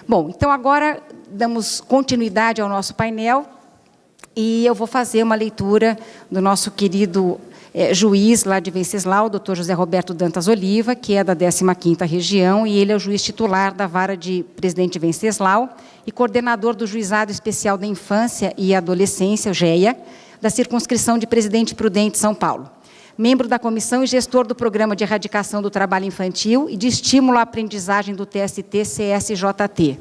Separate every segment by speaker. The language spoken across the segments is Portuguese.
Speaker 1: Bom, então agora damos continuidade ao nosso painel e eu vou fazer uma leitura do nosso querido juiz lá de Venceslau, o doutor José Roberto Dantas Oliva, que é da 15ª Região, e ele é o juiz titular da Vara de Presidente Venceslau e coordenador do Juizado Especial da Infância e Adolescência, o GEA, da circunscrição de Presidente Prudente, São Paulo. Membro da comissão e gestor do Programa de Erradicação do Trabalho Infantil e de Estímulo à Aprendizagem do TST-CSJT.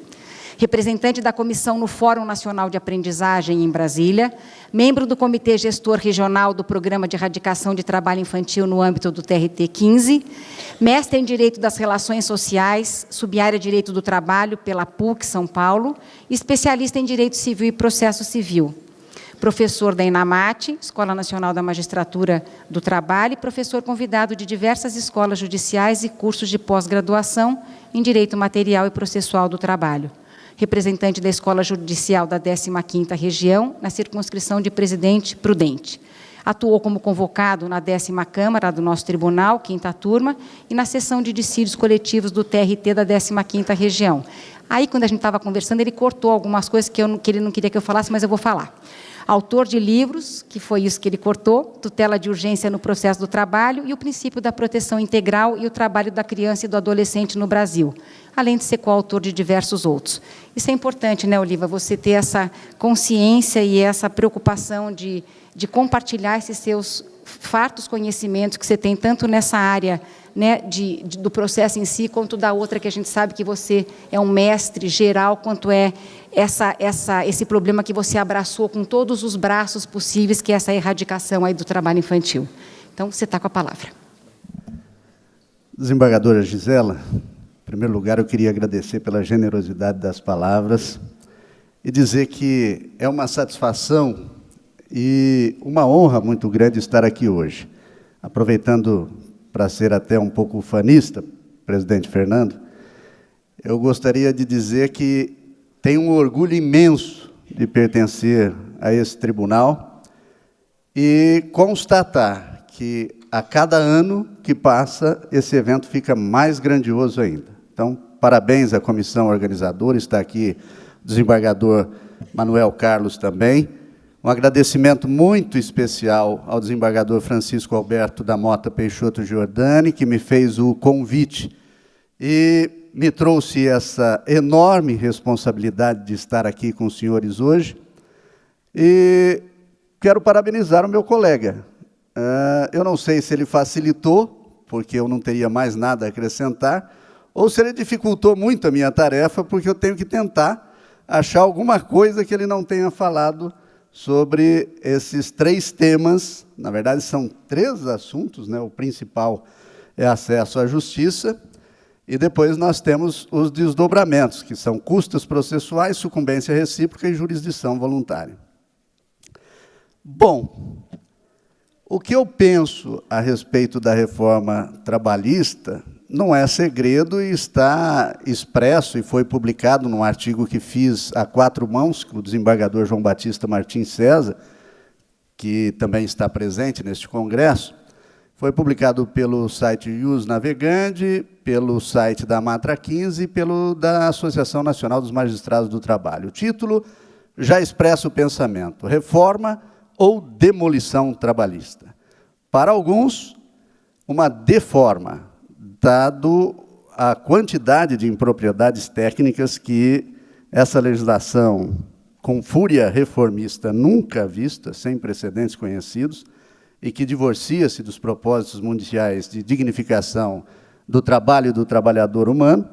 Speaker 1: Representante da comissão no Fórum Nacional de Aprendizagem em Brasília, membro do Comitê Gestor Regional do Programa de Erradicação de Trabalho Infantil no âmbito do TRT-15, mestre em Direito das Relações Sociais, subárea Direito do Trabalho pela PUC São Paulo, especialista em Direito Civil e Processo Civil. Professor da ENAMAT, Escola Nacional da Magistratura do Trabalho, e professor convidado de diversas escolas judiciais e cursos de pós-graduação em Direito Material e Processual do Trabalho. Representante da Escola Judicial da 15ª Região, na circunscrição de Presidente Prudente. Atuou como convocado na 10ª Câmara do nosso Tribunal, 5ª Turma, e na sessão de dissídios coletivos do TRT da 15ª Região. Aí, quando a gente estava conversando, ele cortou algumas coisas que ele não queria que eu falasse, mas eu vou falar. Autor de livros, que foi isso que ele cortou, Tutela de Urgência no Processo do Trabalho e o Princípio da Proteção Integral e o Trabalho da Criança e do Adolescente no Brasil, além de ser coautor de diversos outros. Isso é importante, né, Oliva, você ter essa consciência e essa preocupação de compartilhar esses seus fartos conhecimentos que você tem tanto nessa área, né, do processo em si, quanto da outra, que a gente sabe que você é um mestre geral, quanto é esse problema que você abraçou com todos os braços possíveis, que é essa erradicação aí do trabalho infantil. Então, você está com a palavra.
Speaker 2: Desembargadora Gisela, em primeiro lugar, eu queria agradecer pela generosidade das palavras e dizer que é uma satisfação e uma honra muito grande estar aqui hoje. Aproveitando para ser até um pouco ufanista, presidente Fernando, eu gostaria de dizer que tenho um orgulho imenso de pertencer a esse tribunal e constatar que, a cada ano que passa, esse evento fica mais grandioso ainda. Então, parabéns à comissão organizadora, está aqui o desembargador Manuel Carlos também. Um agradecimento muito especial ao desembargador Francisco Alberto da Mota Peixoto Giordani, que me fez o convite e me trouxe essa enorme responsabilidade de estar aqui com os senhores hoje. E quero parabenizar o meu colega. Eu não sei se ele facilitou, porque eu não teria mais nada a acrescentar, ou se ele dificultou muito a minha tarefa, porque eu tenho que tentar achar alguma coisa que ele não tenha falado sobre esses 3 temas. Na verdade, são 3 assuntos, né? O principal é acesso à justiça, e depois nós temos os desdobramentos, que são custas processuais, sucumbência recíproca e jurisdição voluntária. Bom, o que eu penso a respeito da reforma trabalhista não é segredo e está expresso e foi publicado num artigo que fiz a 4 mãos, com o desembargador João Batista Martins César, que também está presente neste congresso. Foi publicado pelo site Ius Navegante, pelo site da Matra 15 e pelo da Associação Nacional dos Magistrados do Trabalho. O título já expressa o pensamento: reforma ou demolição trabalhista. Para alguns, uma deforma, dado a quantidade de impropriedades técnicas que essa legislação, com fúria reformista nunca vista, sem precedentes conhecidos, e que divorcia-se dos propósitos mundiais de dignificação do trabalho e do trabalhador humano,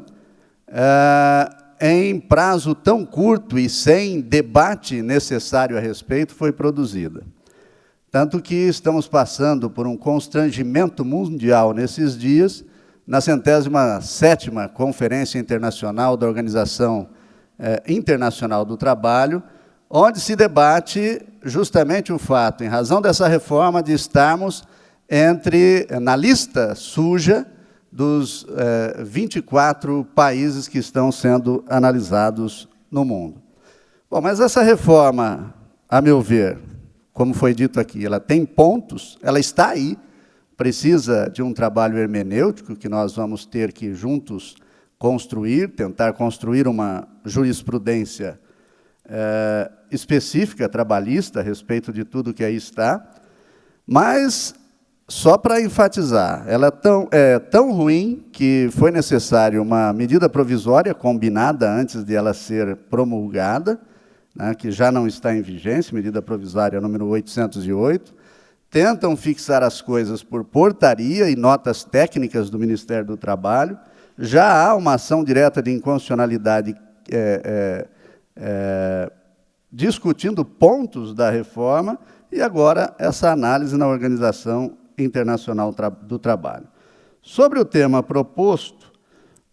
Speaker 2: em prazo tão curto e sem debate necessário a respeito, foi produzida. Tanto que estamos passando por um constrangimento mundial nesses dias, na 107ª Conferência Internacional da Organização Internacional do Trabalho, onde se debate justamente o fato, em razão dessa reforma, de estarmos na lista suja dos 24 países que estão sendo analisados no mundo. Bom, mas essa reforma, a meu ver, como foi dito aqui, ela tem pontos, ela está aí, precisa de um trabalho hermenêutico, que nós vamos ter que, juntos tentar construir uma jurisprudência específica, trabalhista, a respeito de tudo que aí está, mas, só para enfatizar, ela é tão ruim que foi necessário uma medida provisória combinada antes de ela ser promulgada, né, que já não está em vigência, medida provisória número 808, tentam fixar as coisas por portaria e notas técnicas do Ministério do Trabalho, já há uma ação direta de inconstitucionalidade discutindo pontos da reforma, e agora essa análise na Organização Internacional do Trabalho. Sobre o tema proposto,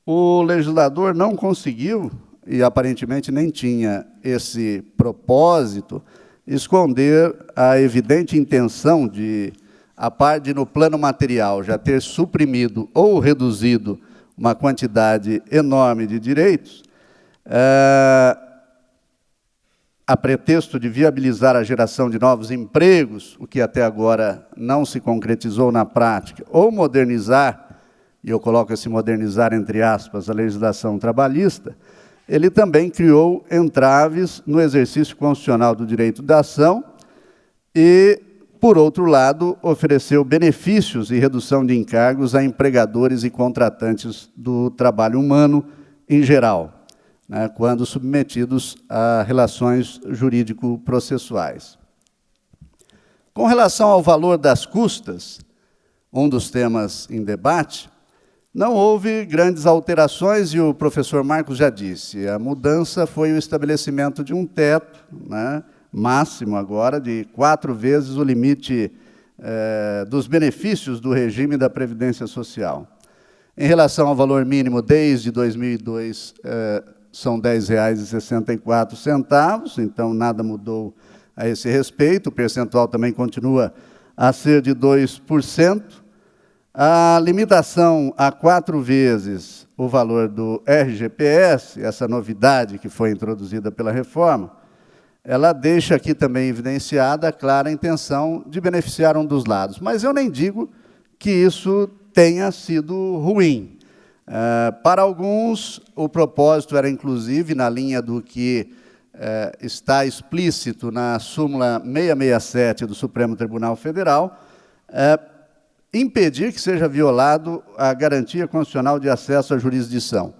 Speaker 2: o legislador não conseguiu, e aparentemente nem tinha esse propósito, esconder a evidente intenção de, a par de, no plano material, já ter suprimido ou reduzido uma quantidade enorme de direitos, a pretexto de viabilizar a geração de novos empregos, o que até agora não se concretizou na prática, ou modernizar, e eu coloco esse modernizar entre aspas, a legislação trabalhista, ele também criou entraves no exercício constitucional do direito da ação e, por outro lado, ofereceu benefícios e redução de encargos a empregadores e contratantes do trabalho humano em geral, né, quando submetidos a relações jurídico-processuais. Com relação ao valor das custas, um dos temas em debate, não houve grandes alterações, e o professor Marcos já disse, a mudança foi o estabelecimento de um teto, né, máximo agora, de 4 vezes o limite dos benefícios do regime da Previdência Social. Em relação ao valor mínimo, desde 2002, são R$ 10,64, então nada mudou a esse respeito, o percentual também continua a ser de 2%. A limitação a 4 vezes o valor do RGPS, essa novidade que foi introduzida pela reforma, ela deixa aqui também evidenciada a clara intenção de beneficiar um dos lados. Mas eu nem digo que isso tenha sido ruim. Para alguns, o propósito era, inclusive, na linha do que está explícito na súmula 667 do Supremo Tribunal Federal, impedir que seja violado a garantia constitucional de acesso à jurisdição.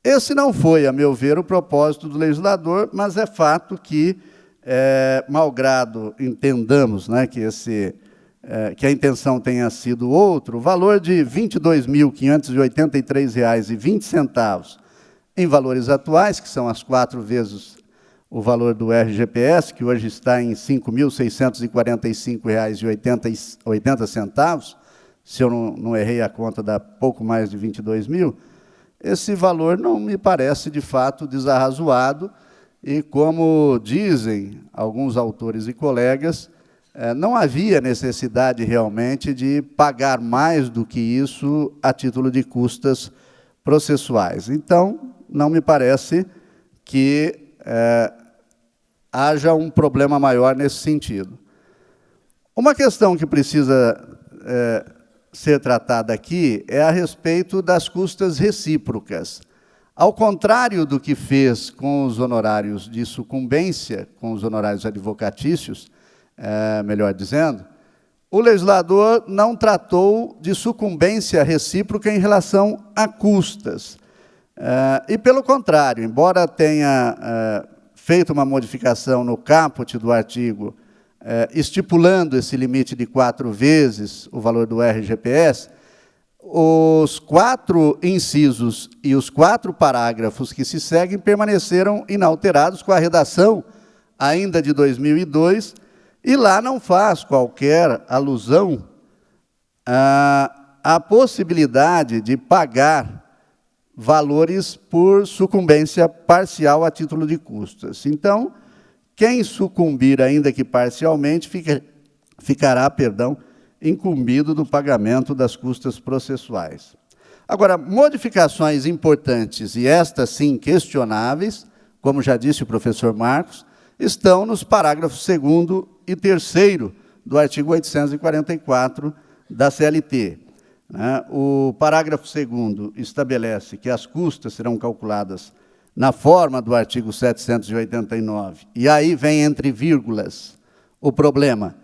Speaker 2: Esse não foi, a meu ver, o propósito do legislador, mas é fato que, malgrado entendamos, né, que a intenção tenha sido outro, o valor de R$ 22.583,20 em valores atuais, que são as 4 vezes o valor do RGPS, que hoje está em R$ 5.645,80, se eu não errei a conta, dá pouco mais de 22 mil, esse valor não me parece, de fato, desarrazoado, e, como dizem alguns autores e colegas, não havia necessidade realmente de pagar mais do que isso a título de custas processuais. Então, não me parece que haja um problema maior nesse sentido. Uma questão que precisa ser tratada aqui é a respeito das custas recíprocas. Ao contrário do que fez com os honorários de sucumbência, com os honorários advocatícios, melhor dizendo, o legislador não tratou de sucumbência recíproca em relação a custas. E, pelo contrário, embora tenha feito uma modificação no caput do artigo, estipulando esse limite de 4 vezes o valor do RGPS, os 4 incisos e os 4 parágrafos que se seguem permaneceram inalterados com a redação ainda de 2002, e lá não faz qualquer alusão à possibilidade de pagar valores por sucumbência parcial a título de custas. Então, quem sucumbir, ainda que parcialmente, ficará, incumbido do pagamento das custas processuais. Agora, modificações importantes, e estas sim questionáveis, como já disse o professor Marcos, estão nos parágrafos 2º e 3º do artigo 844 da CLT. né? O parágrafo 2º estabelece que as custas serão calculadas na forma do artigo 789, e aí vem entre vírgulas o problema,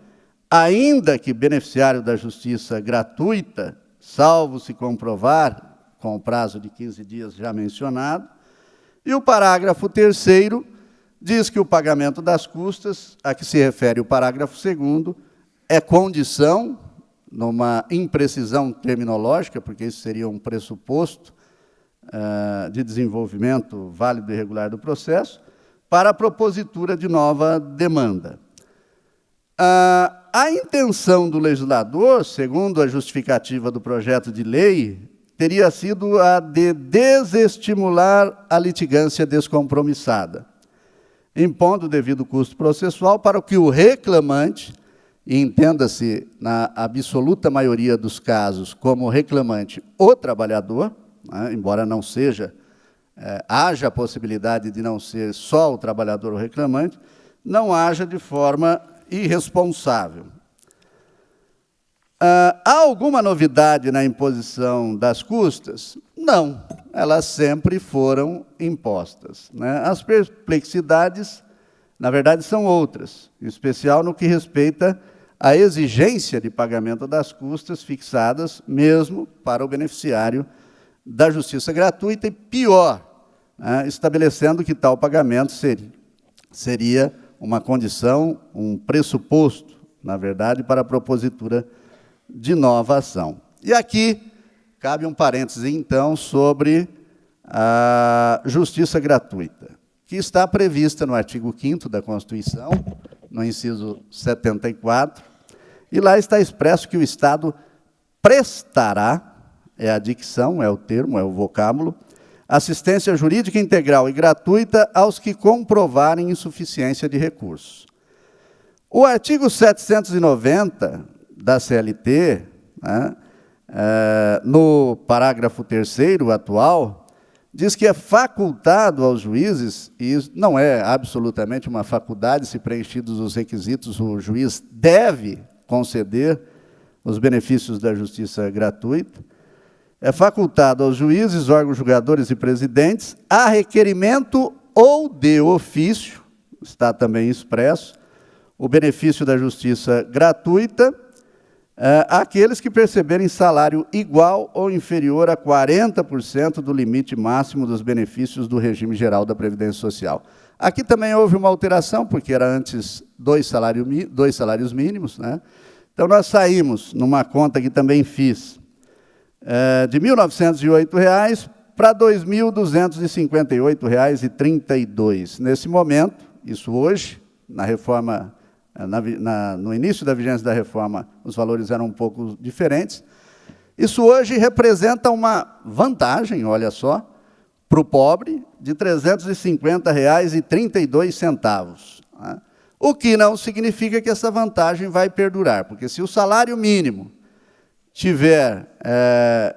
Speaker 2: ainda que beneficiário da justiça gratuita, salvo se comprovar, com o prazo de 15 dias já mencionado, e o parágrafo 3º diz que o pagamento das custas, a que se refere o parágrafo 2º, é condição, numa imprecisão terminológica, porque isso seria um pressuposto de desenvolvimento válido e regular do processo, para a propositura de nova demanda. A intenção do legislador, segundo a justificativa do projeto de lei, teria sido a de desestimular a litigância descompromissada, impondo o devido custo processual para que o reclamante, e entenda-se na absoluta maioria dos casos como reclamante o trabalhador, né, embora não seja, haja a possibilidade de não ser só o trabalhador o reclamante, não haja de forma irresponsável. Há alguma novidade na imposição das custas? Não, elas sempre foram impostas, né? As perplexidades, na verdade, são outras, em especial no que respeita à exigência de pagamento das custas fixadas mesmo para o beneficiário da justiça gratuita e, pior, né, estabelecendo que tal pagamento seria uma condição, um pressuposto, na verdade, para a propositura de nova ação. E aqui cabe um parêntese, então, sobre a justiça gratuita, que está prevista no artigo 5º da Constituição, no inciso 74, e lá está expresso que o Estado prestará, é a dicção, é o termo, é o vocábulo, assistência jurídica integral e gratuita aos que comprovarem insuficiência de recursos. O artigo 790 da CLT, né, no parágrafo 3º atual, diz que é facultado aos juízes, e isso não é absolutamente uma faculdade, se preenchidos os requisitos, o juiz deve conceder os benefícios da justiça gratuita, é facultado aos juízes, órgãos julgadores e presidentes, a requerimento ou de ofício, está também expresso, o benefício da justiça gratuita, àqueles que perceberem salário igual ou inferior a 40% do limite máximo dos benefícios do regime geral da Previdência Social. Aqui também houve uma alteração, porque era antes 2 salários mínimos, né? Então, nós saímos, numa conta que também fiz, de R$ 1.908 para R$ 2.258,32. Nesse momento, isso hoje, na reforma, no início da vigência da reforma, os valores eram um pouco diferentes. Isso hoje representa uma vantagem, olha só, para o pobre, de R$ 350,32. Né? O que não significa que essa vantagem vai perdurar, porque se o salário mínimo tiver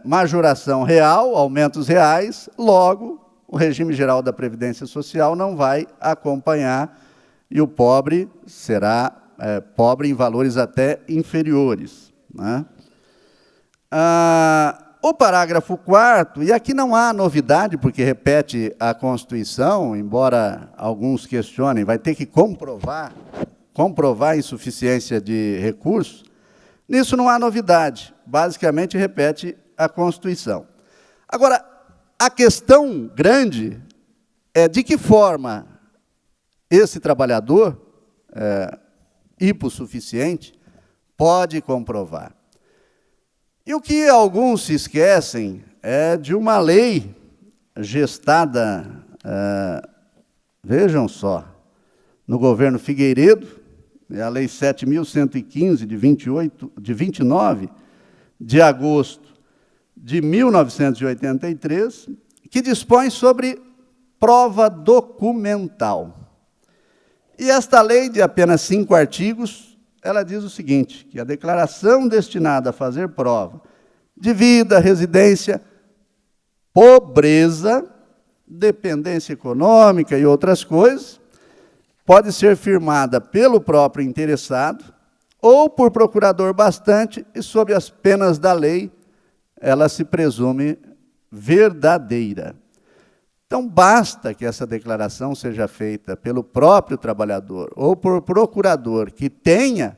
Speaker 2: majoração real, aumentos reais, logo o regime geral da Previdência Social não vai acompanhar e o pobre será pobre em valores até inferiores. Né? O parágrafo 4º, e aqui não há novidade, porque repete a Constituição, embora alguns questionem, vai ter que comprovar a insuficiência de recursos, nisso não há novidade, basicamente repete a Constituição. Agora, a questão grande é de que forma esse trabalhador hipossuficiente pode comprovar. E o que alguns se esquecem é de uma lei gestada, vejam só, no governo Figueiredo, é a Lei 7.115, de 29 de agosto de 1983, que dispõe sobre prova documental. E esta lei, de apenas 5 artigos, ela diz o seguinte, que a declaração destinada a fazer prova de vida, residência, pobreza, dependência econômica e outras coisas, pode ser firmada pelo próprio interessado ou por procurador bastante e sob as penas da lei ela se presume verdadeira. Então, basta que essa declaração seja feita pelo próprio trabalhador ou por procurador que tenha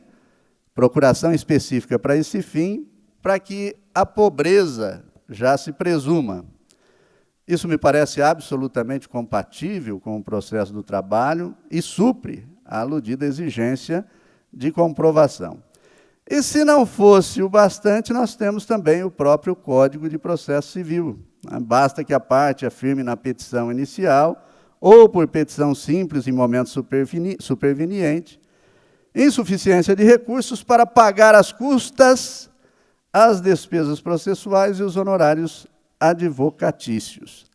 Speaker 2: procuração específica para esse fim, para que a pobreza já se presuma. Isso me parece absolutamente compatível com o processo do trabalho e supre a aludida exigência de comprovação. E, se não fosse o bastante, nós temos também o próprio Código de Processo Civil. Basta que a parte afirme na petição inicial, ou por petição simples em momento superveniente, insuficiência de recursos para pagar as custas, as despesas processuais e os honorários advocatícios,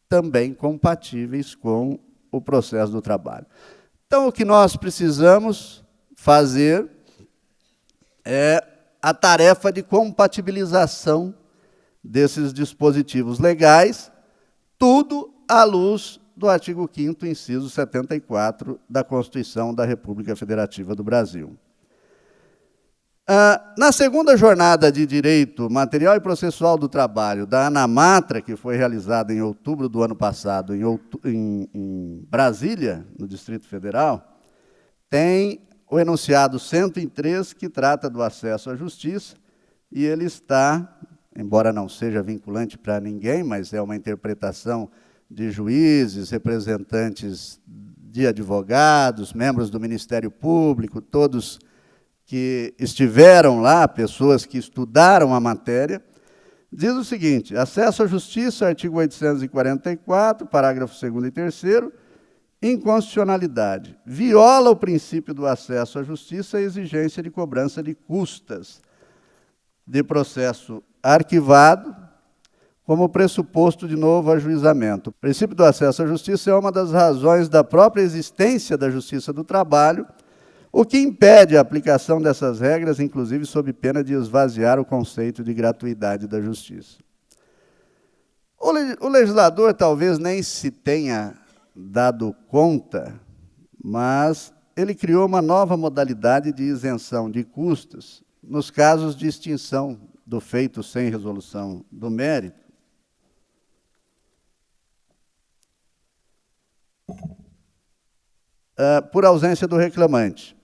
Speaker 2: também compatíveis com o processo do trabalho. Então, o que nós precisamos fazer é a tarefa de compatibilização desses dispositivos legais, tudo à luz do artigo 5º, inciso 74, da Constituição da República Federativa do Brasil. Na segunda jornada de Direito Material e Processual do Trabalho da ANAMATRA, que foi realizada em outubro do ano passado em Brasília, no Distrito Federal, tem o enunciado 103, que trata do acesso à justiça, e ele está, embora não seja vinculante para ninguém, mas é uma interpretação de juízes, representantes de advogados, membros do Ministério Público, todos que estiveram lá, pessoas que estudaram a matéria, diz o seguinte: acesso à justiça, artigo 844, parágrafo 2º e 3º, inconstitucionalidade. Viola o princípio do acesso à justiça a exigência de cobrança de custas de processo arquivado como pressuposto de novo ajuizamento. O princípio do acesso à justiça é uma das razões da própria existência da justiça do trabalho, o que impede a aplicação dessas regras, inclusive sob pena de esvaziar o conceito de gratuidade da justiça. O legislador talvez nem se tenha dado conta, mas ele criou uma nova modalidade de isenção de custas nos casos de extinção do feito sem resolução do mérito, por ausência do reclamante.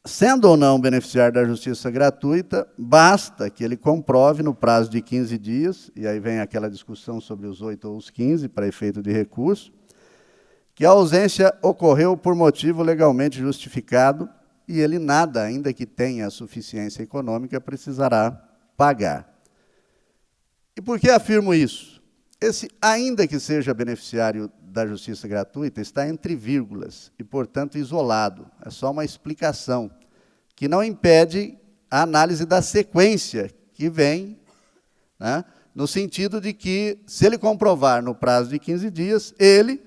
Speaker 2: Sendo ou não beneficiário da justiça gratuita, basta que ele comprove no prazo de 15 dias, e aí vem aquela discussão sobre os 8 ou os 15, para efeito de recurso, que a ausência ocorreu por motivo legalmente justificado e ele nada, ainda que tenha suficiência econômica, precisará pagar. E por que afirmo isso? Esse, ainda que seja beneficiário da justiça gratuita, está entre vírgulas e, portanto, isolado. É só uma explicação, que não impede a análise da sequência que vem, né, no sentido de que, se ele comprovar no prazo de 15 dias, ele,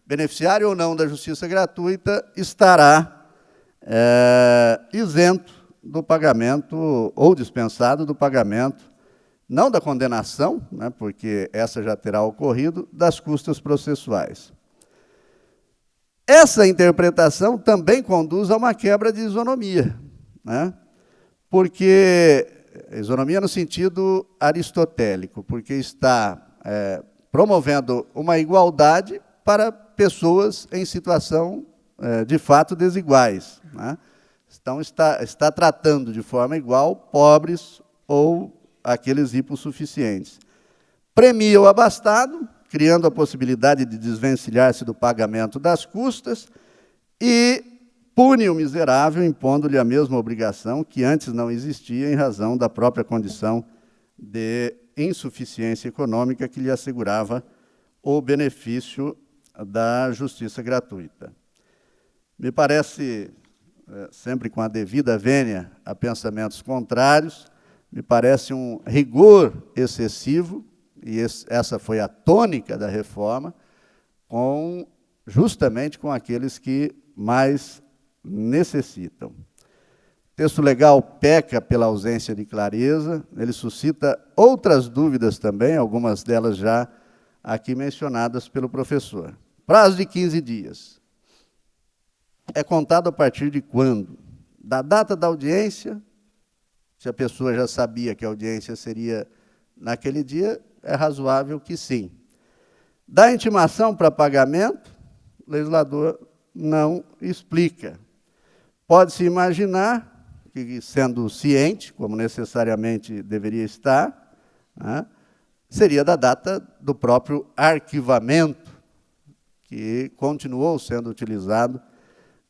Speaker 2: beneficiário ou não da justiça gratuita, estará isento do pagamento ou dispensado do pagamento, não da condenação, né, porque essa já terá ocorrido, das custas processuais. Essa interpretação também conduz a uma quebra de isonomia, né, porque isonomia no sentido aristotélico, porque está promovendo uma igualdade para pessoas em situação de fato desiguais, né? Então, está tratando de forma igual pobres ou aqueles hipossuficientes. Premia o abastado, criando a possibilidade de desvencilhar-se do pagamento das custas, e pune o miserável, impondo-lhe a mesma obrigação que antes não existia em razão da própria condição de insuficiência econômica que lhe assegurava o benefício da justiça gratuita. Me parece, sempre com a devida vênia a pensamentos contrários, me parece um rigor excessivo, e essa foi a tônica da reforma, justamente com aqueles que mais necessitam. O texto legal peca pela ausência de clareza, ele suscita outras dúvidas também, algumas delas já aqui mencionadas pelo professor. Prazo de 15 dias. É contado a partir de quando? Da data da audiência, se a pessoa já sabia que a audiência seria naquele dia, é razoável que sim. Da intimação para pagamento, o legislador não explica. Pode-se imaginar que, sendo ciente, como necessariamente deveria estar, né, seria da data do próprio arquivamento, que continuou sendo utilizado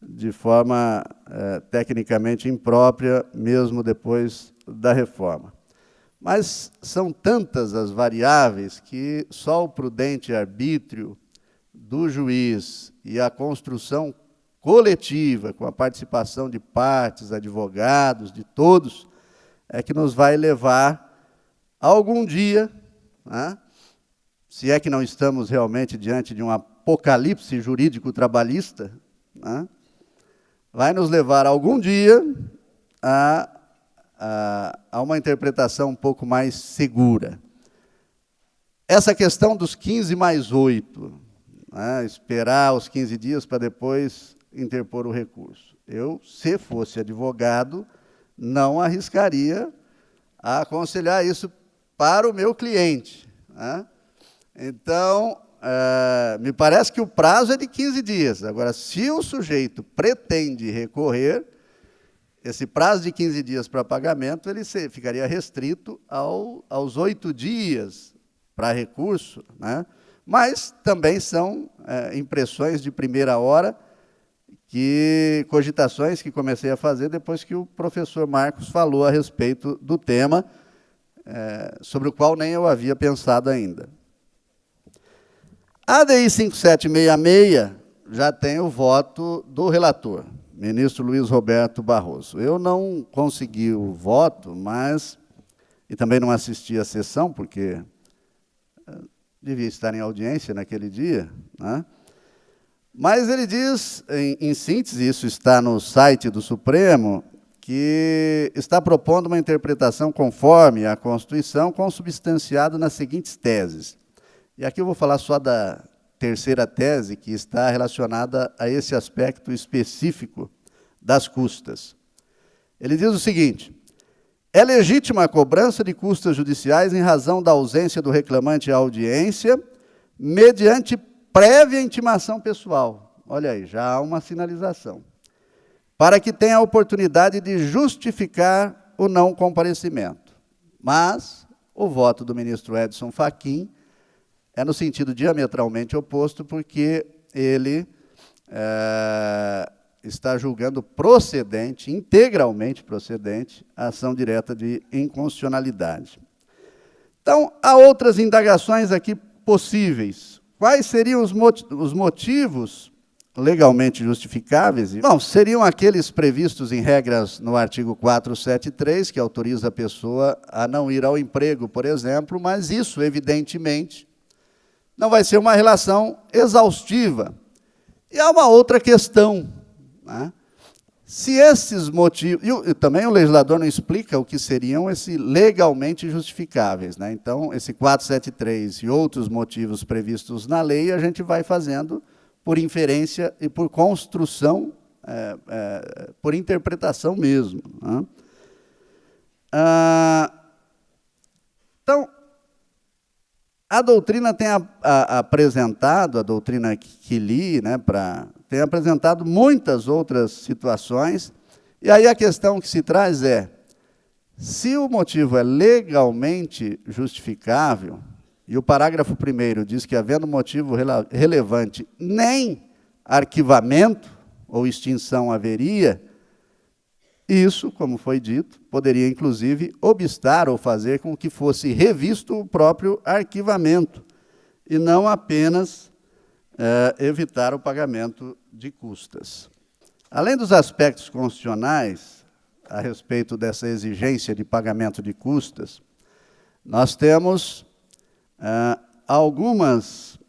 Speaker 2: de forma tecnicamente imprópria, mesmo depois da reforma. Mas são tantas as variáveis que só o prudente arbítrio do juiz e a construção coletiva, com a participação de partes, advogados, de todos, é que nos vai levar algum dia, né, se é que não estamos realmente diante de um apocalipse jurídico trabalhista, né, vai nos levar algum dia a uma interpretação um pouco mais segura. Essa questão dos 15 mais 8, né, esperar os 15 dias para depois interpor o recurso. Eu, se fosse advogado, não arriscaria a aconselhar isso para o meu cliente, né? Então, me parece que o prazo é de 15 dias. Agora, se o sujeito pretende recorrer, esse prazo de 15 dias para pagamento, ele ficaria restrito aos 8 dias para recurso, né? Mas também são impressões de primeira hora, cogitações que comecei a fazer depois que o professor Marcos falou a respeito do tema, sobre o qual nem eu havia pensado ainda. A ADI 5766 já tem o voto do relator, ministro Luiz Roberto Barroso. Eu não consegui o voto, e também não assisti à sessão, porque devia estar em audiência naquele dia, né? Mas ele diz, em síntese, isso está no site do Supremo, que está propondo uma interpretação conforme a Constituição, consubstanciado nas seguintes teses. E aqui eu vou falar só da terceira tese, que está relacionada a esse aspecto específico das custas. Ele diz o seguinte: é legítima a cobrança de custas judiciais em razão da ausência do reclamante à audiência, mediante prévia intimação pessoal. Olha aí, já há uma sinalização. Para que tenha a oportunidade de justificar o não comparecimento. Mas o voto do ministro Edson Fachin é no sentido diametralmente oposto, porque ele está julgando procedente, integralmente procedente, a ação direta de inconstitucionalidade. Então, há outras indagações aqui possíveis. Quais seriam os motivos legalmente justificáveis? Bom, seriam aqueles previstos em regras no artigo 473, que autoriza a pessoa a não ir ao emprego, por exemplo, mas isso, evidentemente, não vai ser uma relação exaustiva. E há uma outra questão, né? Se esses motivos... E também o legislador não explica o que seriam esses legalmente justificáveis, né? Então, esse 473 e outros motivos previstos na lei, a gente vai fazendo por inferência e por construção, por interpretação mesmo, né? Então, a doutrina tem apresentado, a doutrina que li, né, tem apresentado muitas outras situações, e aí a questão que se traz é, se o motivo é legalmente justificável, e o parágrafo 1º diz que, havendo motivo relevante, nem arquivamento ou extinção haveria, isso, como foi dito, poderia, inclusive, obstar ou fazer com que fosse revisto o próprio arquivamento, e não apenas evitar o pagamento de custas. Além dos aspectos constitucionais, a respeito dessa exigência de pagamento de custas, nós temos algumas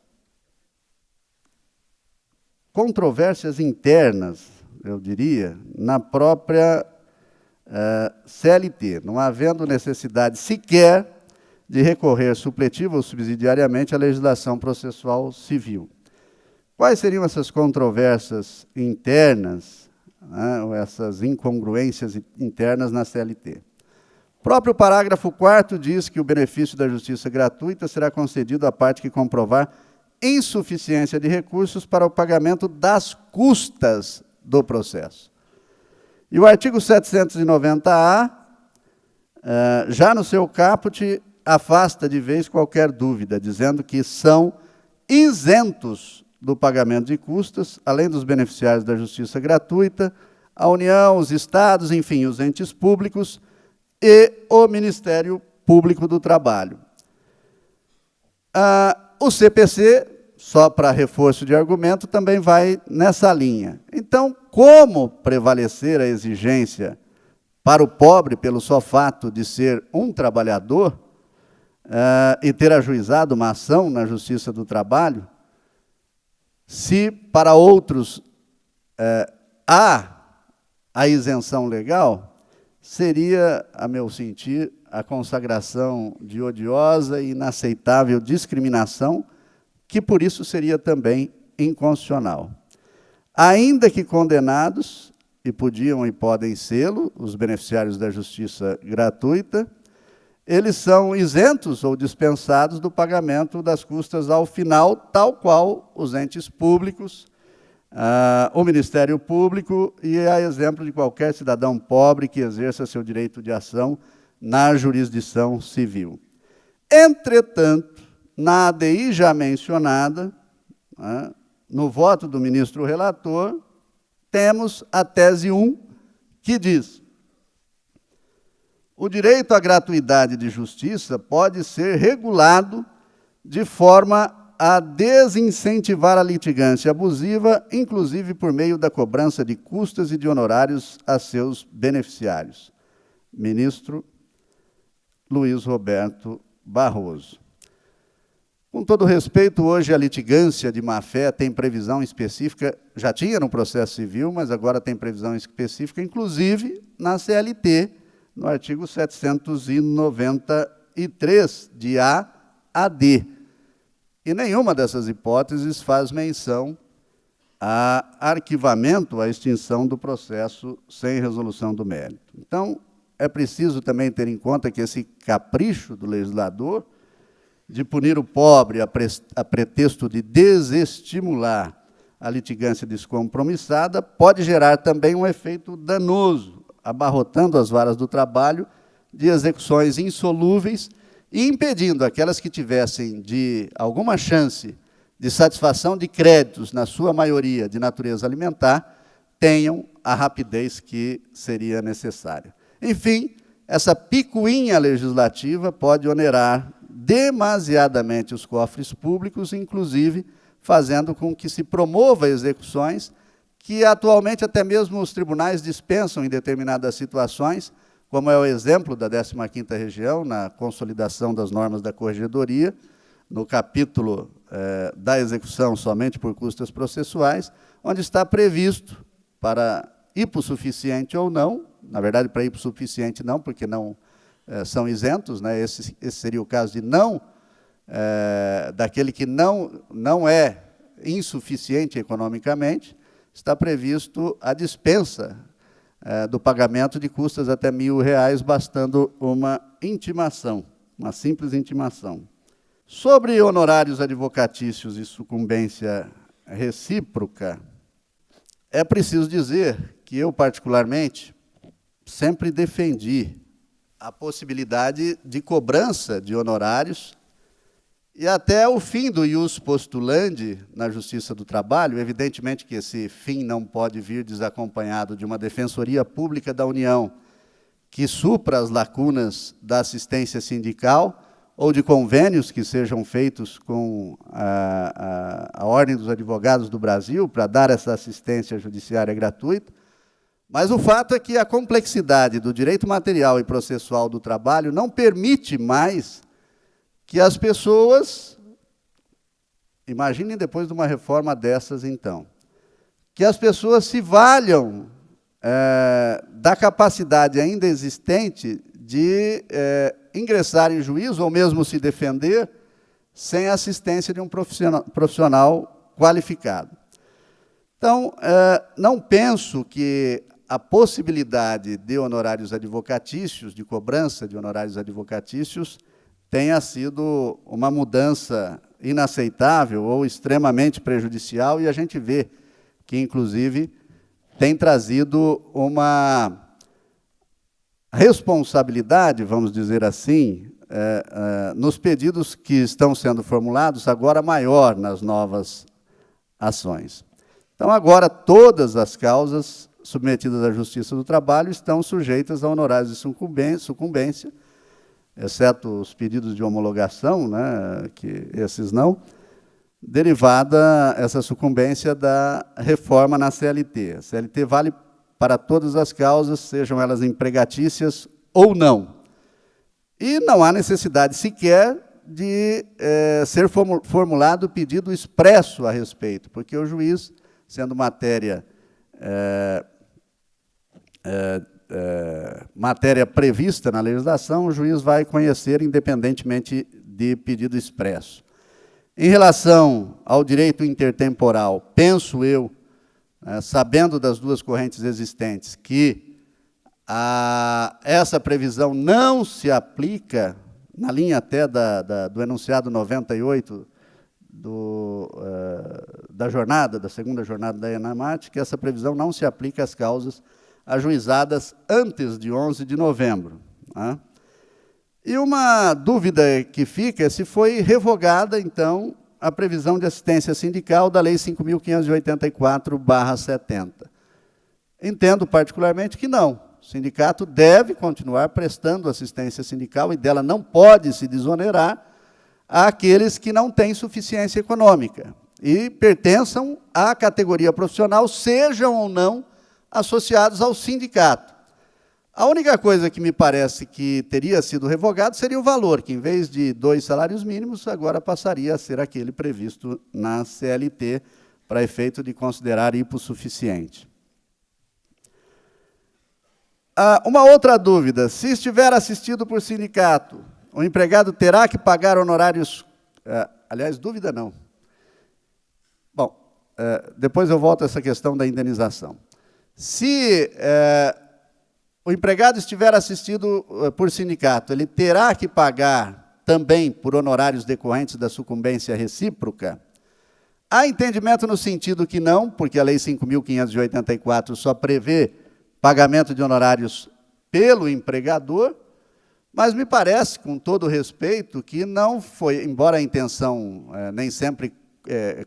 Speaker 2: controvérsias internas, eu diria, na própria CLT, não havendo necessidade sequer de recorrer supletivo ou subsidiariamente à legislação processual civil. Quais seriam essas controvérsias internas, né, ou essas incongruências internas na CLT? O próprio parágrafo 4º diz que o benefício da justiça gratuita será concedido à parte que comprovar insuficiência de recursos para o pagamento das custas do processo. E o artigo 790-A, já no seu caput, afasta de vez qualquer dúvida, dizendo que são isentos do pagamento de custas, além dos beneficiários da justiça gratuita, a União, os estados, enfim, os entes públicos e o Ministério Público do Trabalho. O CPC, só para reforço de argumento, também vai nessa linha. Então, como prevalecer a exigência para o pobre pelo só fato de ser um trabalhador e ter ajuizado uma ação na Justiça do Trabalho, se para outros há a isenção legal, seria, a meu sentir, a consagração de odiosa e inaceitável discriminação, que por isso seria também inconstitucional. Ainda que condenados, e podiam e podem sê-lo, os beneficiários da justiça gratuita, eles são isentos ou dispensados do pagamento das custas ao final, tal qual os entes públicos, o Ministério Público e a exemplo de qualquer cidadão pobre que exerça seu direito de ação na jurisdição civil. Entretanto, na ADI já mencionada, no voto do ministro relator, temos a tese 1, que diz: o direito à gratuidade de justiça pode ser regulado de forma a desincentivar a litigância abusiva, inclusive por meio da cobrança de custas e de honorários a seus beneficiários. Ministro Luiz Roberto Barroso. Com todo respeito, hoje a litigância de má-fé tem previsão específica, já tinha no processo civil, mas agora tem previsão específica, inclusive na CLT, no artigo 793, de A a D. E nenhuma dessas hipóteses faz menção a arquivamento, a extinção do processo sem resolução do mérito. Então, é preciso também ter em conta que esse capricho do legislador de punir o pobre a pretexto de desestimular a litigância descompromissada pode gerar também um efeito danoso, abarrotando as varas do trabalho de execuções insolúveis e impedindo aquelas que tivessem alguma chance de satisfação de créditos, na sua maioria de natureza alimentar, tenham a rapidez que seria necessária. Enfim, essa picuinha legislativa pode onerar demasiadamente os cofres públicos, inclusive fazendo com que se promova execuções que atualmente até mesmo os tribunais dispensam em determinadas situações, como é o exemplo da 15ª Região, na consolidação das normas da Corregedoria, no capítulo da execução somente por custas processuais, onde está previsto, para hipossuficiente ou não, na verdade, para hipossuficiente não, porque não são isentos, né? Esse seria o caso de daquele que não é insuficiente economicamente, está previsto a dispensa do pagamento de custas até R$1.000, bastando uma intimação, uma simples intimação. Sobre honorários advocatícios e sucumbência recíproca, é preciso dizer que eu, particularmente, sempre defendi a possibilidade de cobrança de honorários e até o fim do ius postulandi na Justiça do Trabalho. Evidentemente que esse fim não pode vir desacompanhado de uma defensoria pública da União que supra as lacunas da assistência sindical ou de convênios que sejam feitos com a Ordem dos Advogados do Brasil para dar essa assistência judiciária gratuita. Mas o fato é que a complexidade do direito material e processual do trabalho não permite mais que as pessoas, imaginem depois de uma reforma dessas, então, que as pessoas se valham da capacidade ainda existente de ingressar em juízo ou mesmo se defender sem a assistência de um profissional qualificado. Então, não penso que a possibilidade de honorários advocatícios, de cobrança de honorários advocatícios, tenha sido uma mudança inaceitável ou extremamente prejudicial, e a gente vê que, inclusive, tem trazido uma responsabilidade, vamos dizer assim, nos pedidos que estão sendo formulados, agora maior nas novas ações. Então, agora, todas as causas submetidas à Justiça do Trabalho estão sujeitas a honorários de sucumbência, exceto os pedidos de homologação, né, que esses não, derivada essa sucumbência da reforma na CLT. A CLT vale para todas as causas, sejam elas empregatícias ou não. E não há necessidade sequer de ser formulado pedido expresso a respeito, porque o juiz, sendo matéria prevista na legislação, o juiz vai conhecer independentemente de pedido expresso. Em relação ao direito intertemporal, penso eu, sabendo das duas correntes existentes, que essa previsão não se aplica, na linha até do enunciado 98 da segunda jornada da ENAMAT, que essa previsão não se aplica às causas ajuizadas antes de 11 de novembro. Né? E uma dúvida que fica é se foi revogada, então, a previsão de assistência sindical da Lei 5.584/70. Entendo particularmente que não. O sindicato deve continuar prestando assistência sindical e dela não pode se desonerar àqueles que não têm suficiência econômica e pertençam à categoria profissional, sejam ou não associados ao sindicato. A única coisa que me parece que teria sido revogado seria o valor, que em vez de 2 salários mínimos, agora passaria a ser aquele previsto na CLT, para efeito de considerar hipossuficiente. Uma outra dúvida: se estiver assistido por sindicato, o empregado terá que pagar honorários... aliás, dúvida não. Bom, depois eu volto a essa questão da indenização. Se o empregado estiver assistido por sindicato, ele terá que pagar também por honorários decorrentes da sucumbência recíproca? Há entendimento no sentido que não, porque a Lei 5.584 só prevê pagamento de honorários pelo empregador, mas me parece, com todo respeito, que não foi, embora a intenção nem sempre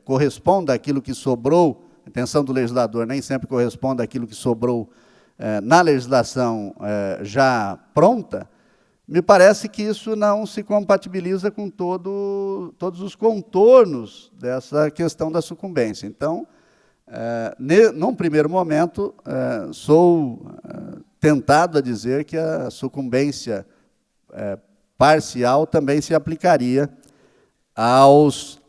Speaker 2: corresponda àquilo que sobrou, a intenção do legislador nem sempre corresponde àquilo que sobrou na legislação já pronta, me parece que isso não se compatibiliza com todos os contornos dessa questão da sucumbência. Então, num primeiro momento, sou tentado a dizer que a sucumbência parcial também se aplicaria aos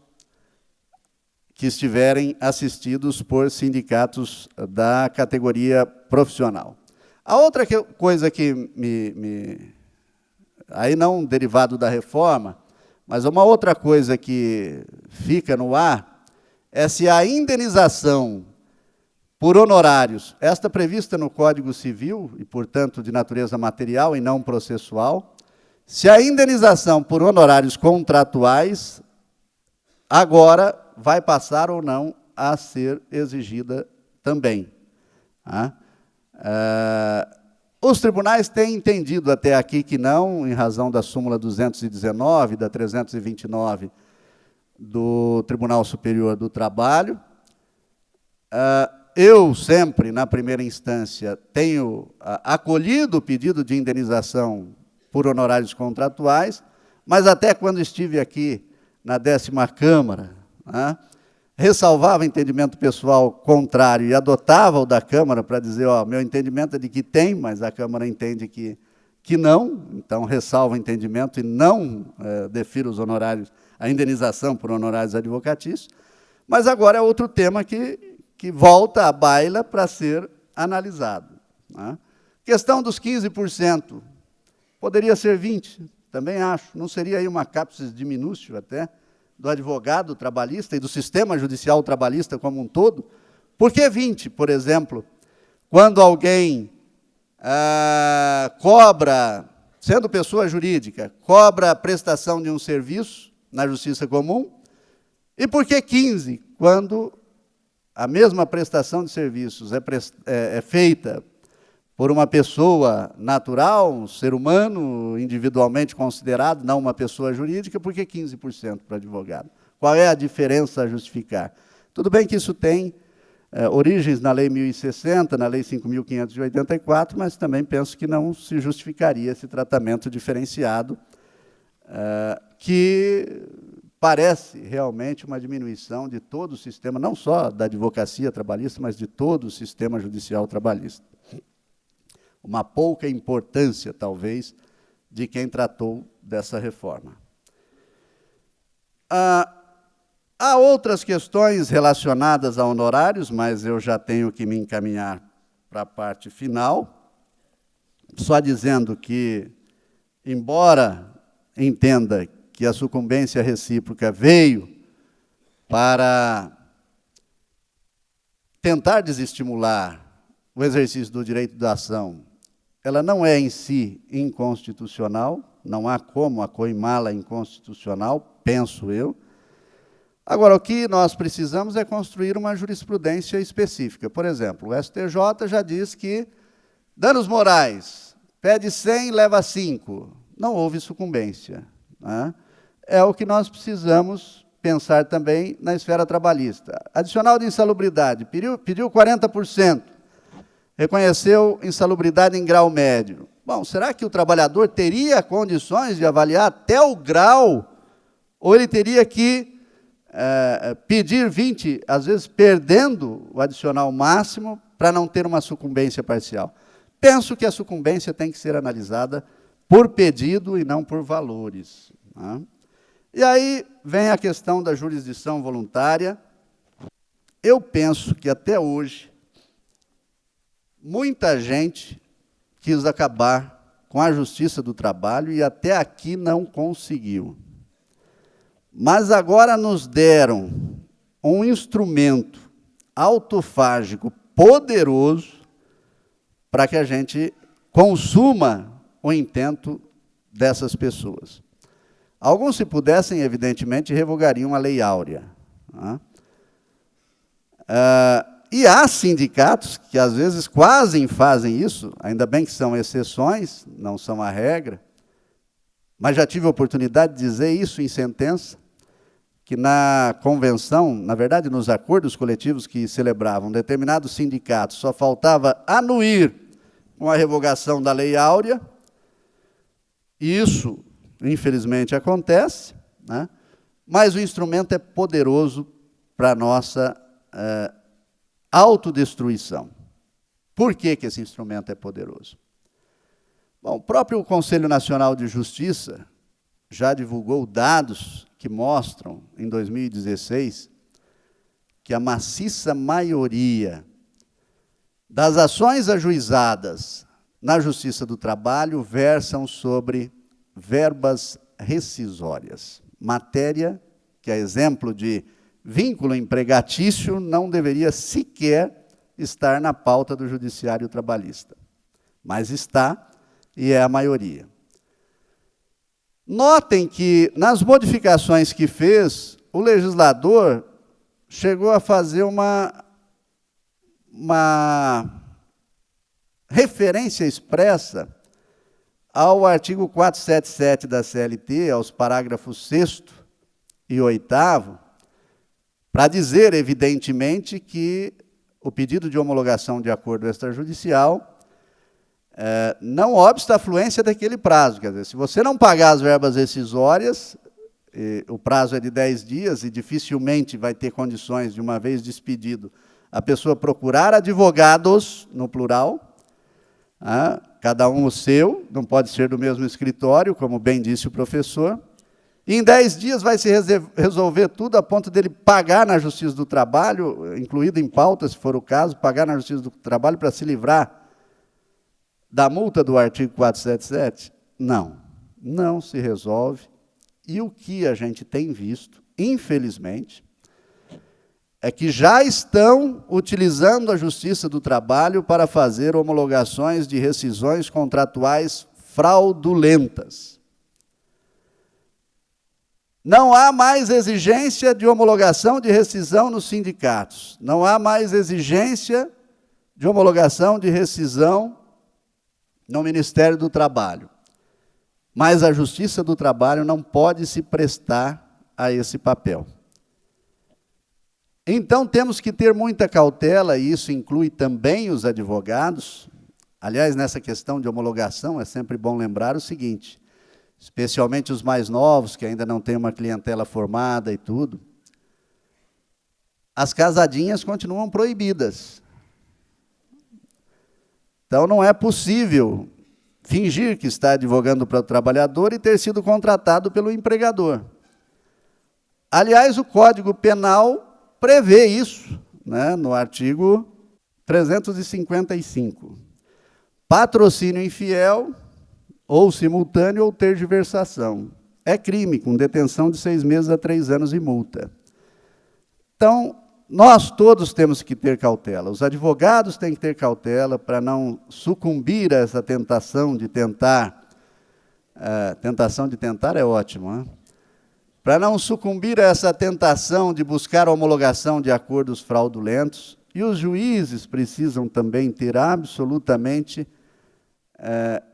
Speaker 2: que estiverem assistidos por sindicatos da categoria profissional. A outra coisa que aí não derivado da reforma, mas uma outra coisa que fica no ar, é se a indenização por honorários, esta prevista no Código Civil, e, portanto, de natureza material e não processual, se a indenização por honorários contratuais agora vai passar ou não a ser exigida também. Os tribunais têm entendido até aqui que não, em razão da súmula 219, da 329, do Tribunal Superior do Trabalho. Eu sempre, na primeira instância, tenho acolhido o pedido de indenização por honorários contratuais, mas até quando estive aqui na 10ª Câmara, ressalvava entendimento pessoal contrário e adotava o da Câmara para dizer, meu entendimento é de que tem, mas a Câmara entende que não, então ressalvo o entendimento e não defiro os honorários, a indenização por honorários advocatícios, mas agora é outro tema que volta à baila para ser analisado. Questão dos 15%, poderia ser 20%, também acho, não seria aí uma capsis diminúcio até, do advogado trabalhista e do sistema judicial trabalhista como um todo? Por que 20%, por exemplo, quando alguém cobra, sendo pessoa jurídica, cobra a prestação de um serviço na justiça comum, e por que 15, quando a mesma prestação de serviços é feita por uma pessoa natural, um ser humano, individualmente considerado, não uma pessoa jurídica, por que 15% para advogado? Qual é a diferença a justificar? Tudo bem que isso tem origens na Lei 1060, na Lei 5.584, mas também penso que não se justificaria esse tratamento diferenciado, que parece realmente uma diminuição de todo o sistema, não só da advocacia trabalhista, mas de todo o sistema judicial trabalhista. Uma pouca importância, talvez, de quem tratou dessa reforma. Há outras questões relacionadas a honorários, mas eu já tenho que me encaminhar para a parte final, só dizendo que, embora entenda que a sucumbência recíproca veio para tentar desestimular o exercício do direito da ação, ela não é em si inconstitucional, não há como acoimá-la inconstitucional, penso eu. Agora, o que nós precisamos é construir uma jurisprudência específica. Por exemplo, o STJ já diz que danos morais, pede 100, leva 5. Não houve sucumbência, né? É o que nós precisamos pensar também na esfera trabalhista. Adicional de insalubridade, pediu 40%, reconheceu insalubridade em grau médio. Bom, será que o trabalhador teria condições de avaliar até o grau, ou ele teria que pedir 20, às vezes perdendo o adicional máximo, para não ter uma sucumbência parcial? Penso que a sucumbência tem que ser analisada por pedido e não por valores, né? E aí vem a questão da jurisdição voluntária. Eu penso que até hoje muita gente quis acabar com a justiça do trabalho e até aqui não conseguiu. Mas agora nos deram um instrumento autofágico poderoso para que a gente consuma o intento dessas pessoas. Alguns, se pudessem, evidentemente, revogariam a Lei Áurea, né? E há sindicatos que, às vezes, quase fazem isso, ainda bem que são exceções, não são a regra, mas já tive a oportunidade de dizer isso em sentença, que na convenção, na verdade, nos acordos coletivos que celebravam determinados sindicatos, só faltava anuir com a revogação da Lei Áurea, e isso, infelizmente, acontece, né? Mas o instrumento é poderoso para a nossa autodestruição. Por que esse instrumento é poderoso? Bom, o próprio Conselho Nacional de Justiça já divulgou dados que mostram, em 2016, que a maciça maioria das ações ajuizadas na Justiça do Trabalho versam sobre verbas rescisórias. Matéria que, a exemplo de vínculo empregatício, não deveria sequer estar na pauta do judiciário trabalhista. Mas está, e é a maioria. Notem que, nas modificações que fez, o legislador chegou a fazer uma referência expressa ao artigo 477 da CLT, aos parágrafos 6º e 8º, para dizer, evidentemente, que o pedido de homologação de acordo extrajudicial não obsta a fluência daquele prazo. Quer dizer, se você não pagar as verbas rescisórias, o prazo é de 10 dias e dificilmente vai ter condições, de uma vez despedido, a pessoa procurar advogados, no plural, cada um o seu, não pode ser do mesmo escritório, como bem disse o professor, e em 10 dias vai se resolver tudo a ponto dele pagar na Justiça do Trabalho, incluído em pauta, se for o caso, pagar na Justiça do Trabalho para se livrar da multa do artigo 477? Não, não se resolve. E o que a gente tem visto, infelizmente, é que já estão utilizando a Justiça do Trabalho para fazer homologações de rescisões contratuais fraudulentas. Não há mais exigência de homologação de rescisão nos sindicatos. Não há mais exigência de homologação de rescisão no Ministério do Trabalho. Mas a Justiça do Trabalho não pode se prestar a esse papel. Então, temos que ter muita cautela, e isso inclui também os advogados. Aliás, nessa questão de homologação, é sempre bom lembrar o seguinte, especialmente os mais novos, que ainda não têm uma clientela formada e tudo, as casadinhas continuam proibidas. Então, não é possível fingir que está advogando para o trabalhador e ter sido contratado pelo empregador. Aliás, o Código Penal prevê isso, né, no artigo 355. Patrocínio infiel, ou simultâneo, ou tergiversação. É crime, com detenção de 6 meses a 3 anos e multa. Então, nós todos temos que ter cautela. Os advogados têm que ter cautela para não sucumbir a essa tentação de tentar. Tentação de tentar é ótimo, né? Para não sucumbir a essa tentação de buscar a homologação de acordos fraudulentos. E os juízes precisam também ter absolutamente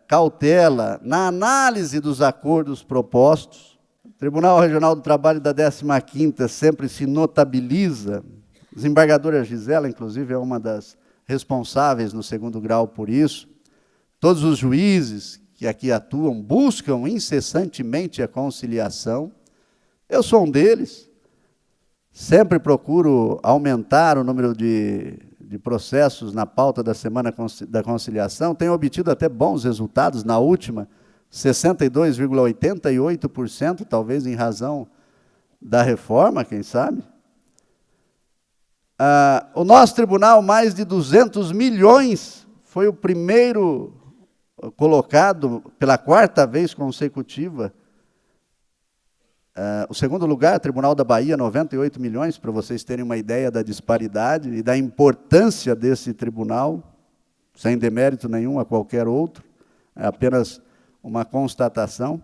Speaker 2: cautela na análise dos acordos propostos. O Tribunal Regional do Trabalho da 15ª sempre se notabiliza. A desembargadora Gisela, inclusive, é uma das responsáveis no 2º grau por isso. Todos os juízes que aqui atuam buscam incessantemente a conciliação. Eu sou um deles. Sempre procuro aumentar o número de processos na pauta da Semana da Conciliação. Tenho obtido até bons resultados. Na última, 62,88%, talvez em razão da reforma, quem sabe. O nosso tribunal, mais de 200 milhões, foi o primeiro colocado pela 4ª vez consecutiva. O 2º lugar, Tribunal da Bahia, 98 milhões, para vocês terem uma ideia da disparidade e da importância desse tribunal, sem demérito nenhum a qualquer outro, é apenas uma constatação.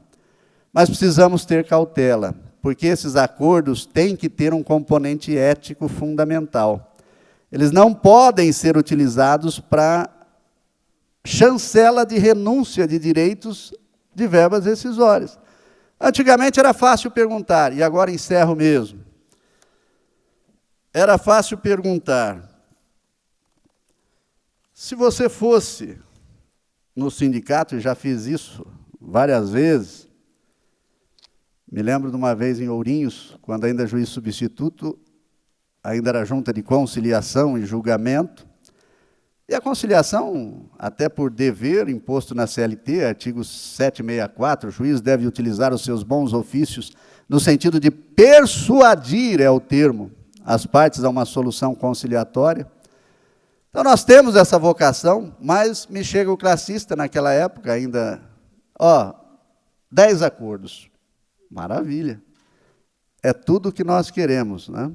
Speaker 2: Mas precisamos ter cautela, porque esses acordos têm que ter um componente ético fundamental. Eles não podem ser utilizados para chancela de renúncia de direitos de verbas rescisórias. Antigamente era fácil perguntar, e agora encerro mesmo. Era fácil perguntar. Se você fosse no sindicato, e já fiz isso várias vezes, me lembro de uma vez em Ourinhos, quando ainda juiz substituto, ainda era junta de conciliação e julgamento, e a conciliação, até por dever imposto na CLT, artigo 764, o juiz deve utilizar os seus bons ofícios no sentido de persuadir, é o termo, as partes a uma solução conciliatória. Então, nós temos essa vocação, mas me chega o classista naquela época ainda, 10 acordos. Maravilha. É tudo o que nós queremos, né?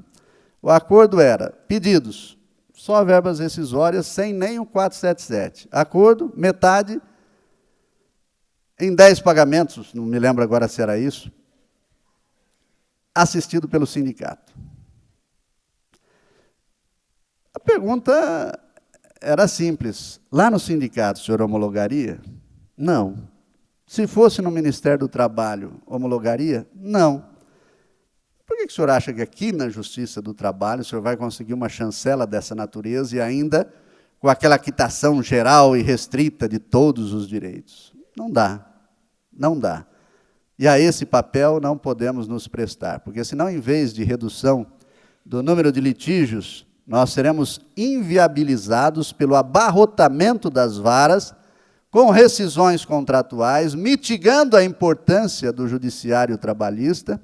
Speaker 2: O acordo era pedidos, só verbas rescisórias, sem nem o 477. Acordo, metade, em 10 pagamentos, não me lembro agora se era isso, assistido pelo sindicato. A pergunta era simples. Lá no sindicato, o senhor homologaria? Não. Se fosse no Ministério do Trabalho, homologaria? Não. Por que o senhor acha que aqui na Justiça do Trabalho o senhor vai conseguir uma chancela dessa natureza e ainda com aquela quitação geral e restrita de todos os direitos? Não dá. Não dá. E a esse papel não podemos nos prestar, porque senão, em vez de redução do número de litígios, nós seremos inviabilizados pelo abarrotamento das varas com rescisões contratuais, mitigando a importância do judiciário trabalhista,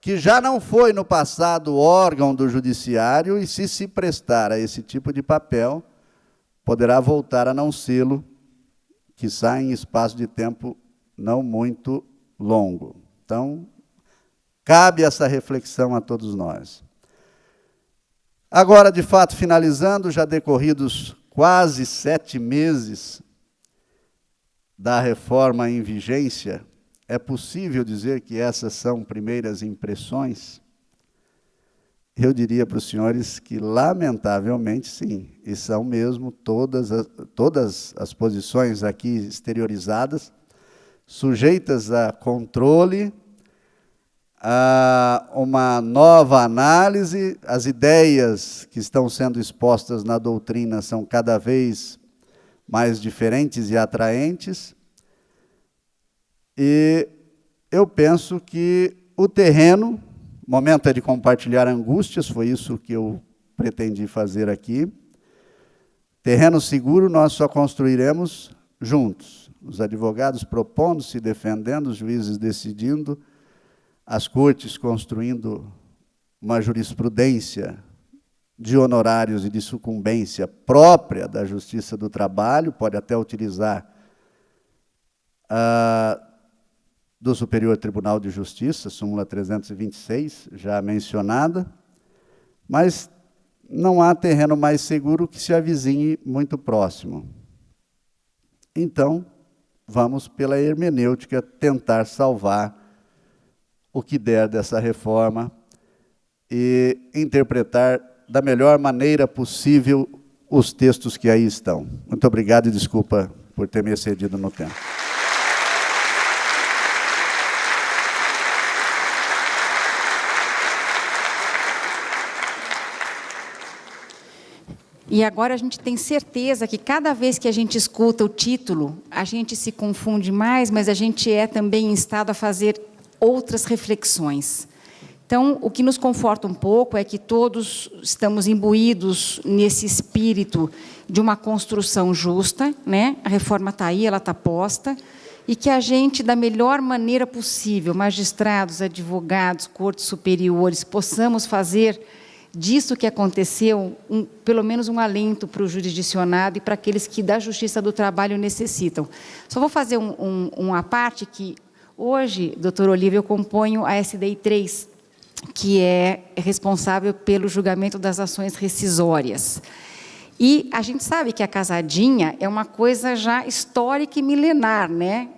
Speaker 2: que já não foi no passado órgão do judiciário, e se prestar a esse tipo de papel, poderá voltar a não sê-lo, quiçá em espaço de tempo não muito longo. Então, cabe essa reflexão a todos nós. Agora, de fato, finalizando, já decorridos quase 7 meses da reforma em vigência, é possível dizer que essas são primeiras impressões? Eu diria para os senhores que, lamentavelmente, sim, e são mesmo todas as posições aqui exteriorizadas, sujeitas a controle, a uma nova análise. As ideias que estão sendo expostas na doutrina são cada vez mais diferentes e atraentes, e eu penso que o terreno, o momento é de compartilhar angústias, foi isso que eu pretendi fazer aqui. Terreno seguro nós só construiremos juntos, os advogados propondo-se, defendendo, os juízes decidindo, as cortes construindo uma jurisprudência de honorários e de sucumbência própria da Justiça do Trabalho, pode até utilizar do Superior Tribunal de Justiça, súmula 326, já mencionada, mas não há terreno mais seguro que se avizinhe muito próximo. Então, vamos, pela hermenêutica, tentar salvar o que der dessa reforma e interpretar da melhor maneira possível os textos que aí estão. Muito obrigado e desculpa por ter me excedido no tempo.
Speaker 1: E agora a gente tem certeza que cada vez que a gente escuta o título, a gente se confunde mais, mas a gente é também instado a fazer outras reflexões. Então, o que nos conforta um pouco é que todos estamos imbuídos nesse espírito de uma construção justa, né? A reforma está aí, ela está posta, e que a gente, da melhor maneira possível, magistrados, advogados, cortes superiores, possamos fazer disso que aconteceu, pelo menos um alento para o jurisdicionado e para aqueles que da Justiça do Trabalho necessitam. Só vou fazer uma parte que, hoje, doutor Olívio, eu componho a SDI 3, que é responsável pelo julgamento das ações rescisórias. E a gente sabe que a casadinha é uma coisa já histórica e milenar, né?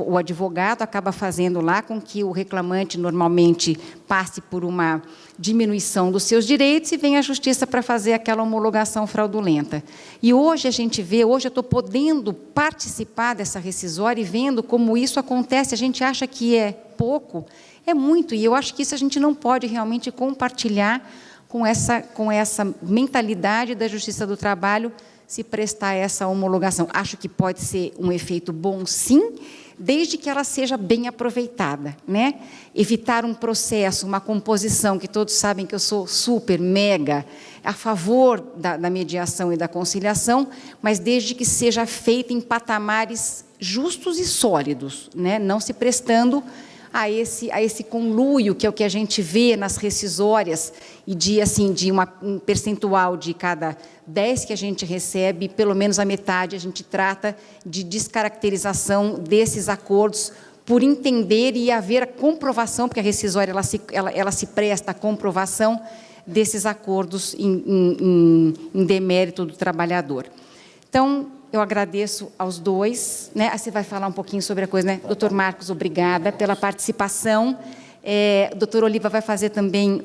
Speaker 1: O advogado acaba fazendo lá com que o reclamante normalmente passe por uma diminuição dos seus direitos e vem à justiça para fazer aquela homologação fraudulenta. E hoje a gente vê, hoje eu estou podendo participar dessa rescisória e vendo como isso acontece. A gente acha que é pouco, é muito, e eu acho que isso a gente não pode realmente compartilhar com essa mentalidade da Justiça do Trabalho se prestar essa homologação. Acho que pode ser um efeito bom, sim, desde que ela seja bem aproveitada, né? Evitar um processo, uma composição, que todos sabem que eu sou super, mega, a favor da mediação e da conciliação, mas desde que seja feita em patamares justos e sólidos, né? Não se prestando a esse conluio, que é o que a gente vê nas rescisórias, e de um percentual de cada 10 que a gente recebe, pelo menos a metade a gente trata de descaracterização desses acordos, por entender e haver a comprovação, porque a rescisória ela se presta à comprovação desses acordos em demérito do trabalhador. Então, eu agradeço aos dois, né? Aí você vai falar um pouquinho sobre a coisa, né? Doutor Marcos, obrigada pela participação. O doutor Oliva vai fazer também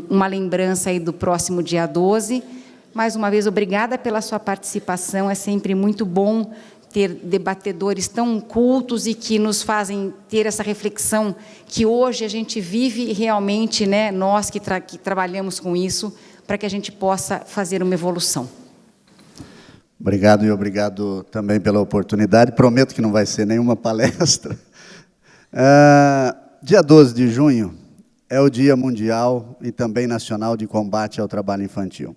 Speaker 1: uma lembrança aí do próximo dia 12. Mais uma vez, obrigada pela sua participação. É sempre muito bom ter debatedores tão cultos e que nos fazem ter essa reflexão que hoje a gente vive realmente, né? Nós que trabalhamos com isso, para que a gente possa fazer uma evolução.
Speaker 2: Obrigado, e obrigado também pela oportunidade. Prometo que não vai ser nenhuma palestra. Dia 12 de junho é o Dia Mundial e também Nacional de Combate ao Trabalho Infantil.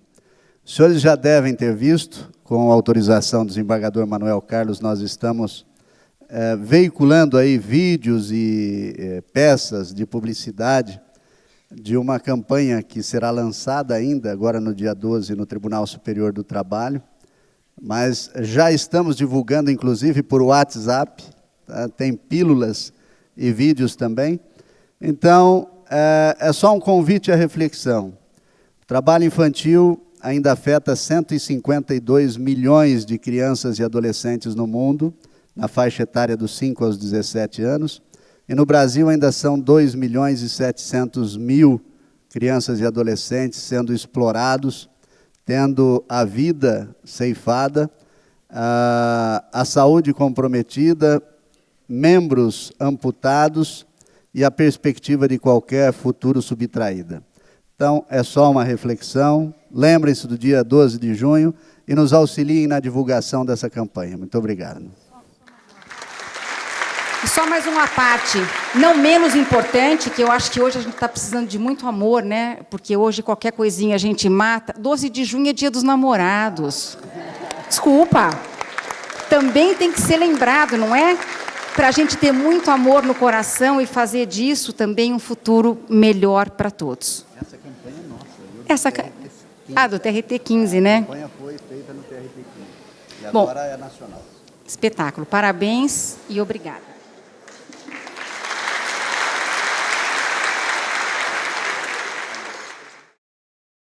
Speaker 2: Os senhores já devem ter visto, com a autorização do desembargador Manuel Carlos, nós estamos veiculando aí vídeos e peças de publicidade de uma campanha que será lançada ainda, agora no dia 12, no Tribunal Superior do Trabalho, mas já estamos divulgando, inclusive, por WhatsApp, tá? Tem pílulas e vídeos também. Então, é só um convite à reflexão. trabalho infantil ainda afeta 152 milhões de crianças e adolescentes no mundo, na faixa etária dos 5 aos 17 anos, e no Brasil ainda são 2.700.000 crianças e adolescentes sendo explorados, tendo a vida ceifada, a saúde comprometida, membros amputados e a perspectiva de qualquer futuro subtraída. Então, é só uma reflexão. Lembrem-se do dia 12 de junho e nos auxiliem na divulgação dessa campanha. Muito obrigado.
Speaker 1: E só mais uma parte, não menos importante, que eu acho que hoje a gente está precisando de muito amor, né? Porque hoje qualquer coisinha a gente mata. 12 de junho é dia dos namorados. Desculpa. Também tem que ser lembrado, não é? Para a gente ter muito amor no coração e fazer disso também um futuro melhor para todos.
Speaker 2: Essa campanha é nossa.
Speaker 1: Do TRT-15, né?
Speaker 2: A campanha foi feita no TRT-15. E
Speaker 1: Bom,
Speaker 2: agora é nacional.
Speaker 1: espetáculo. Parabéns e obrigada.